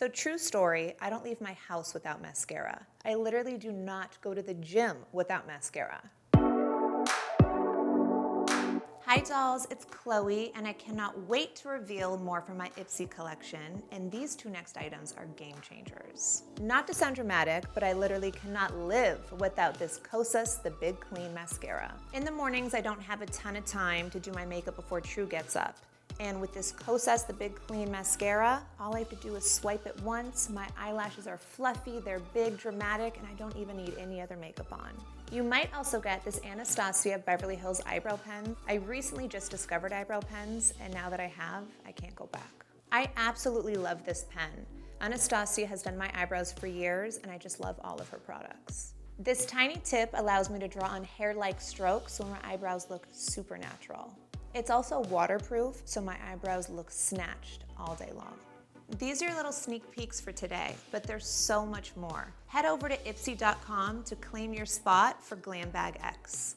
So true story, I don't leave my house without mascara. I literally do not go to the gym without mascara. Hi dolls, it's Khloe, and I cannot wait to reveal more from my IPSY collection, and these two next items are game changers. Not to sound dramatic, but I literally cannot live without this Kosas The Big Clean Mascara. In the mornings, I don't have a ton of time to do my makeup before True gets up. And with this Kosas The Big Clean Mascara, all I have to do is swipe it once. My eyelashes are fluffy, they're big, dramatic, and I don't even need any other makeup on. You might also get this Anastasia Beverly Hills eyebrow pen. I recently just discovered eyebrow pens, and now that I have, I can't go back. I absolutely love this pen. Anastasia has done my eyebrows for years, and I just love all of her products. This tiny tip allows me to draw on hair-like strokes so my eyebrows look super natural. It's also waterproof, so my eyebrows look snatched all day long. These are your little sneak peeks for today, but there's so much more. Head over to IPSY.com to claim your spot for Glam Bag X.